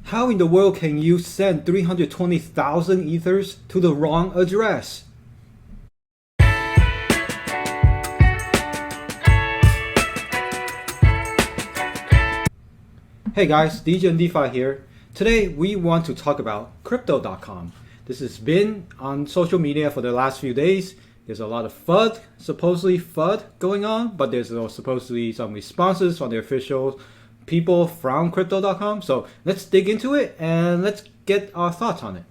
How in the world can you send 320,000 ethers to the wrong address? Hey guys, DJ and Defi here. Today we want to talk about crypto.com. This has been on social media for the last few days. There's a lot of FUD, supposedly FUD going on, but there's also supposedly some responses from the official people from crypto.com. So let's dig into it and let's get our thoughts on it.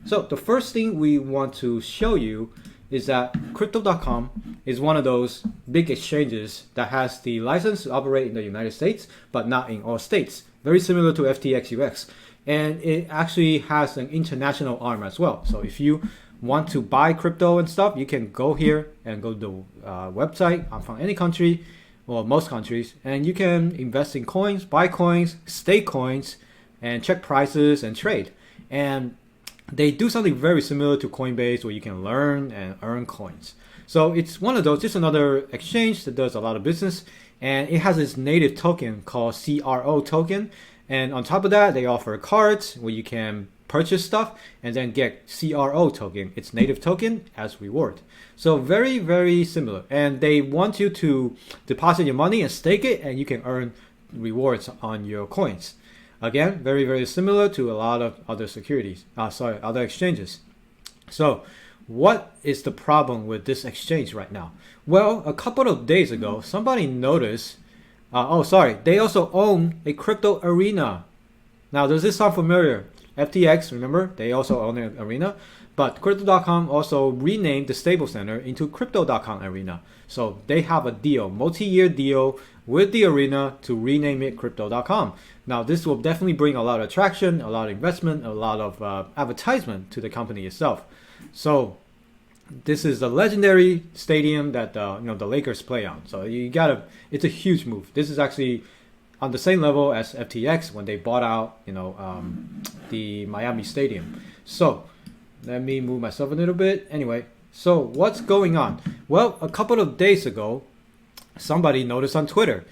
So the first thing we want to show you is that crypto.com is one of those big exchanges that has the license to operate in the United States, but not in all states. Very similar to FTX UX. And it actually has an international arm as well. So if you want to buy crypto and stuff, you can go here and go to the website from any country or most countries, and you can invest in coins, buy coins, stake coins, and check prices and trade. And they do something very similar to Coinbase where you can learn and earn coins. So it's one of those, just another exchange that does a lot of business, and it has its native token called CRO token. And on top of that, they offer cards where you can purchase stuff and then get CRO token, its native token, as reward. So very, very similar. And they want you to deposit your money and stake it, and you can earn rewards on your coins. Again, very, very similar to a lot of other other exchanges. So what is the problem with this exchange right now? Well, a couple of days ago, somebody noticed, they also own a crypto arena. Now, does this sound familiar? FTX, remember, they also own an arena, but crypto.com also renamed the Stable Center into crypto.com arena. So they have a deal, multi-year deal with the arena to rename it crypto.com. Now, this will definitely bring a lot of traction, a lot of investment, a lot of advertisement to the company itself. So this is the legendary stadium that the Lakers play on. So it's a huge move. This is actually on the same level as FTX when they bought out the Miami stadium. So let me move myself a little bit. Anyway, so what's going on? Well, a couple of days ago, somebody noticed on Twitter.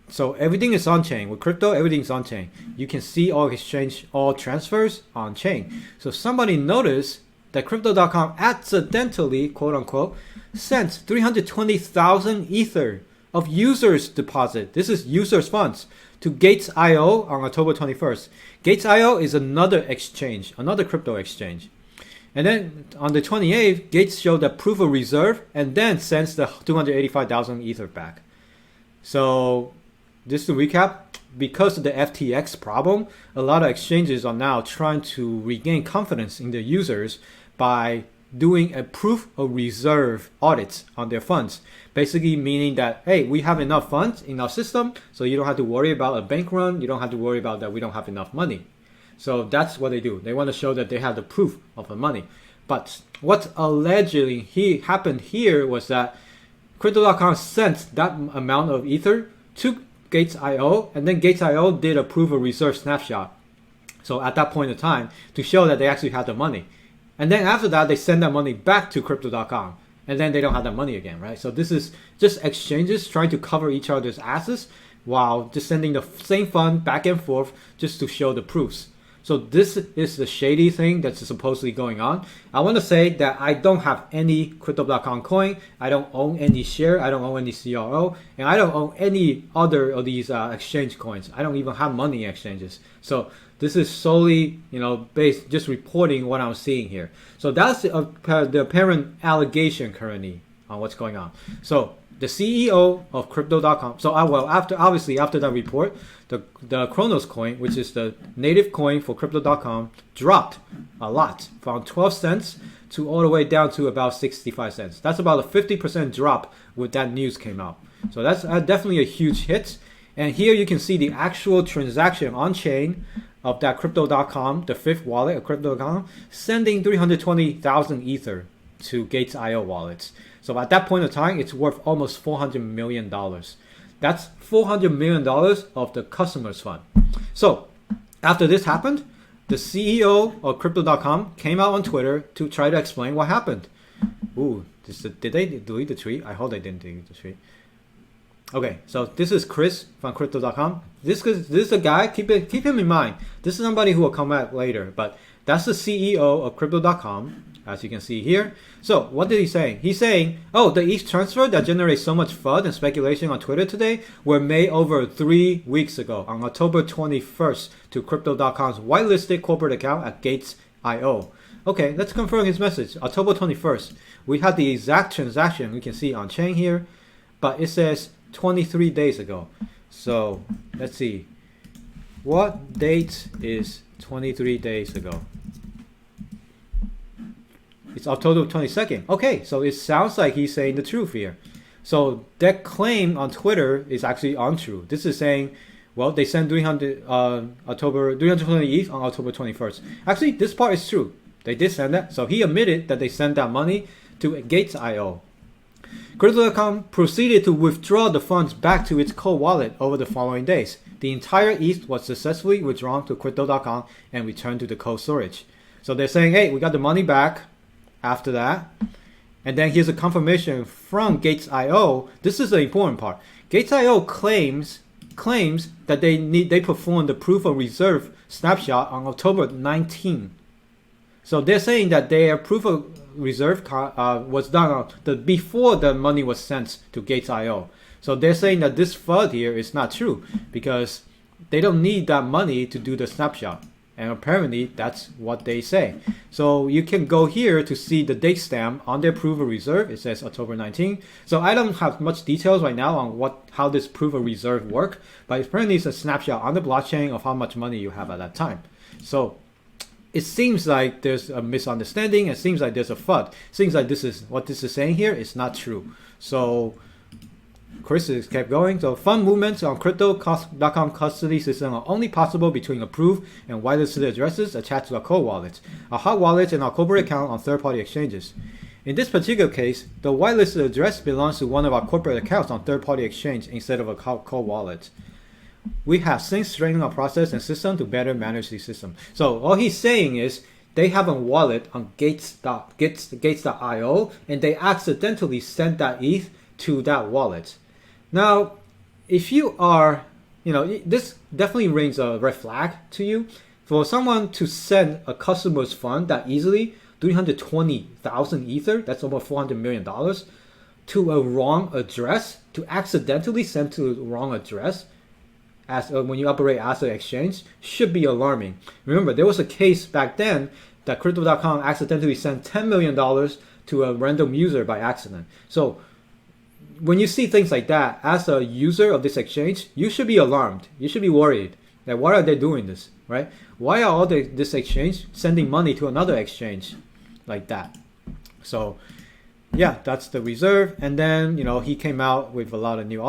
So everything is on chain. With crypto, everything's on chain. You can see all transfers on chain. So somebody noticed that crypto.com accidentally, quote unquote, sent 320,000 ether of users' deposit. This is users' funds to Gates.io on October 21st. Gates.io is another exchange, another crypto exchange. And then on the 28th, Gates showed that proof of reserve and then sends the 285,000 ether back. So just to recap, because of the FTX problem, a lot of exchanges are now trying to regain confidence in their users by doing a proof of reserve audits on their funds. Basically meaning that, hey, we have enough funds in our system, so you don't have to worry about a bank run. You don't have to worry about that we don't have enough money. So that's what they do. They want to show that they have the proof of the money. But what allegedly happened here was that Crypto.com sent that amount of ether to Gates.io, and then Gates.io did a proof of reserve snapshot. So at that point in time, to show that they actually had the money. And then after that, they send that money back to Crypto.com. And then they don't have that money again, right? So this is just exchanges trying to cover each other's asses while just sending the same fund back and forth just to show the proofs. So this is the shady thing that's supposedly going on. I want to say that I don't have any Crypto.com coin. I don't own any share. I don't own any CRO. And I don't own any other of these exchange coins. I don't even have money in exchanges. So this is solely, based just reporting what I'm seeing here. So that's the apparent allegation currently on what's going on. So the CEO of Crypto.com. So after that report, the Kronos coin, which is the native coin for Crypto.com, dropped a lot from 12 cents to all the way down to about 65 cents. That's about a 50% drop when that news came out. So that's definitely a huge hit. And here you can see the actual transaction on chain of that Crypto.com, the fifth wallet of Crypto.com, sending 320,000 ether to Gates.io wallets. So at that point in time, it's worth almost $400 million. That's $400 million of the customer's fund. So after this happened, the CEO of Crypto.com came out on Twitter to try to explain what happened. Did they delete the tweet? I hope they didn't delete the tweet. Okay, so this is Chris from crypto.com. This is a guy, keep him in mind. This is somebody who will come back later, but that's the CEO of crypto.com, as you can see here. So what did he say? He's saying, oh, the ETH transfer that generates so much FUD and speculation on Twitter today were made over 3 weeks ago on October 21st to crypto.com's whitelisted corporate account at Gates.io. Okay, let's confirm his message. October 21st. We had the exact transaction we can see on chain here, but it says 23 days ago. So let's see. What date is 23 days ago? It's October 22nd. Okay, so it sounds like he's saying the truth here. So that claim on Twitter is actually untrue. This is saying, well, they sent 320 ETH on October 21st. Actually, this part is true. They did send that. So he admitted that they sent that money to Gates.io. Crypto.com proceeded to withdraw the funds back to its cold wallet over the following days. The entire ETH was successfully withdrawn to Crypto.com and returned to the cold storage. So they're saying, hey, we got the money back after that. And then here's a confirmation from Gates.io. This is the important part. Gates.io claims that they performed the proof of reserve snapshot on October 19. So they're saying that their proof of reserve was done before the money was sent to Gates.io. So they're saying that this FUD here is not true because they don't need that money to do the snapshot. And apparently that's what they say. So you can go here to see the date stamp on their proof of reserve. It says October 19. So I don't have much details right now on how this proof of reserve work, but apparently it's a snapshot on the blockchain of how much money you have at that time. So it seems like there's a misunderstanding. It seems like there's a FUD. It seems like this is saying here is not true. So Chris has kept going. So fund movements on crypto.com custody system are only possible between approved and whitelisted addresses attached to a cold wallet, a hot wallet, and our corporate account on third-party exchanges. In this particular case, the whitelisted address belongs to one of our corporate accounts on third-party exchange instead of a cold wallet. We have since strengthened our process and system to better manage the system. So all he's saying is they have a wallet on Gates.io and they accidentally sent that ETH to that wallet. Now, if you are, this definitely rings a red flag to you. For someone to send a customer's fund that easily, 320,000 Ether, that's over $400 million, to a wrong address, to accidentally send to the wrong address, as when you operate as an exchange, should be alarming. Remember, there was a case back then that Crypto.com accidentally sent $10 million to a random user by accident. So when you see things like that, as a user of this exchange, you should be alarmed. You should be worried that why are they doing this, right? Why are this exchange sending money to another exchange like that? So yeah, that's the reserve. And then, he came out with a lot of new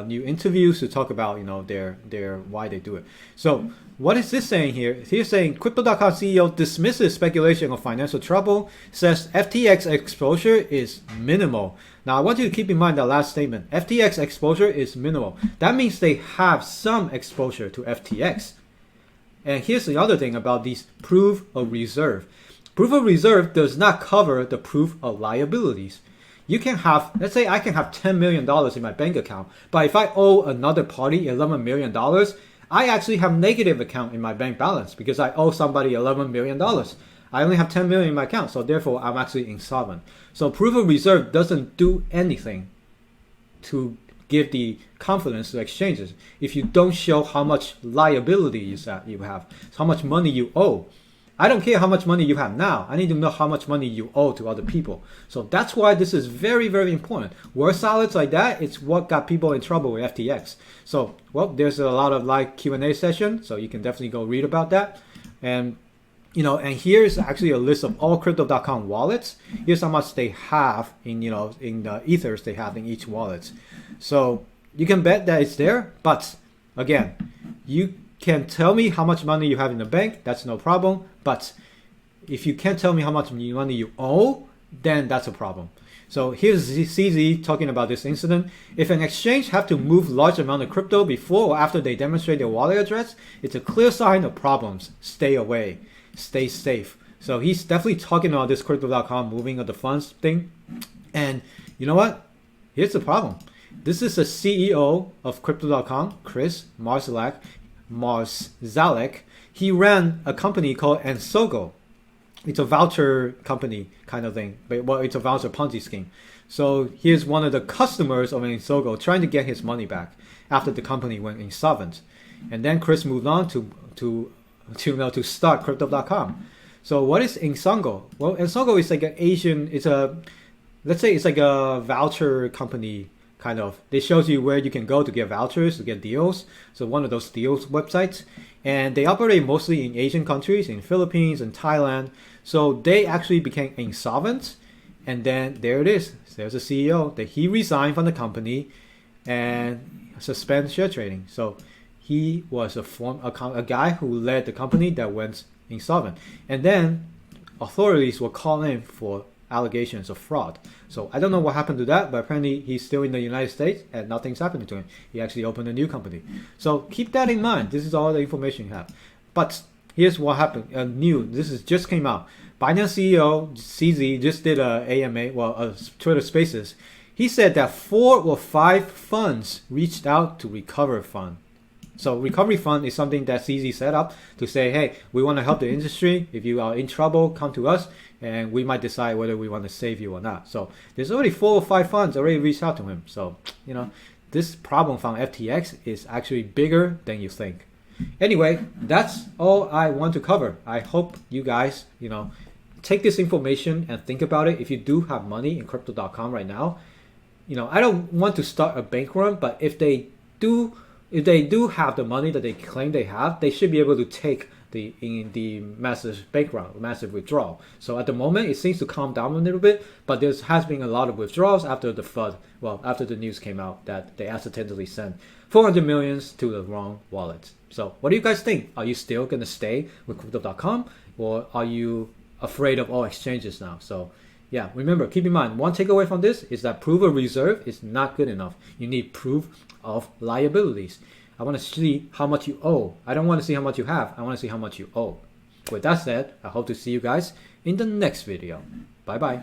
new interviews to talk about, their why they do it. So what is this saying here? He's saying Crypto.com CEO dismisses speculation of financial trouble, says FTX exposure is minimal. Now, I want you to keep in mind that last statement. FTX exposure is minimal. That means they have some exposure to FTX. And here's the other thing about these proof of reserve. Proof of reserve does not cover the proof of liabilities. You can have, let's say I can have $10 million in my bank account, but if I owe another party $11 million, I actually have negative account in my bank balance because I owe somebody $11 million. I only have $10 million in my account, so therefore I'm actually insolvent. So proof of reserve doesn't do anything to give the confidence to exchanges if you don't show how much liabilities that you have, how much money you owe. I don't care how much money you have now. I need to know how much money you owe to other people. So that's why this is very, very important. Word salads like that, it's what got people in trouble with FTX. So, well, there's a lot of live Q&A session, so you can definitely go read about that. And, and here's actually a list of all Crypto.com wallets. Here's how much they have in the Ethers they have in each wallet. So you can bet that it's there, but again, you can tell me how much money you have in the bank, that's no problem. But if you can't tell me how much money you owe, then that's a problem. So here's CZ talking about this incident. If an exchange have to move large amount of crypto before or after they demonstrate their wallet address, it's a clear sign of problems. Stay away. Stay safe. So he's definitely talking about this Crypto.com moving of the funds thing. And you know what? Here's the problem. This is the CEO of Crypto.com, Chris Marszalek. He ran a company called Ensogo. It's a voucher company kind of thing, but well, it's a voucher Ponzi scheme. So here's one of the customers of Ensogo trying to get his money back after the company went insolvent, and then Chris moved on to start Crypto.com. So what is Ensogo? Well, Ensogo is like an Asian. Let's say it's like a voucher company kind of. It shows you where you can go to get vouchers, to get deals. So one of those deals websites. And they operate mostly in Asian countries, in Philippines and Thailand. So they actually became insolvent. And then there it is. There's a CEO that he resigned from the company and suspend share trading. So he was a guy who led the company that went insolvent. And then authorities will call in for allegations of fraud. So I don't know what happened to that, but apparently he's still in the United States and nothing's happening to him. He actually opened a new company. So keep that in mind. This is all the information you have. But here's what happened. Just came out. Binance CEO CZ just did a AMA, a Twitter Spaces. He said that 4 or 5 funds reached out to Recover Fund. So Recovery Fund is something that CZ set up to say, hey, we want to help the industry. If you are in trouble, come to us, and we might decide whether we want to save you or not. So there's already 4 or 5 funds already reached out to him. So, this problem from FTX is actually bigger than you think. Anyway, that's all I want to cover. I hope you guys, take this information and think about it. If you do have money in Crypto.com right now, I don't want to start a bank run, but if they do have the money that they claim they have, they should be able to take the massive bank run, massive withdrawal. So at the moment, it seems to calm down a little bit, but there has been a lot of withdrawals after the FUD. Well, after the news came out that they accidentally sent 400 millions to the wrong wallet. So what do you guys think? Are you still going to stay with Crypto.com, or are you afraid of all exchanges now? So yeah, remember, keep in mind, one takeaway from this is that proof of reserve is not good enough. You need proof of liabilities. I want to see how much you owe. I don't want to see how much you have. I want to see how much you owe. With that said, I hope to see you guys in the next video. Bye bye.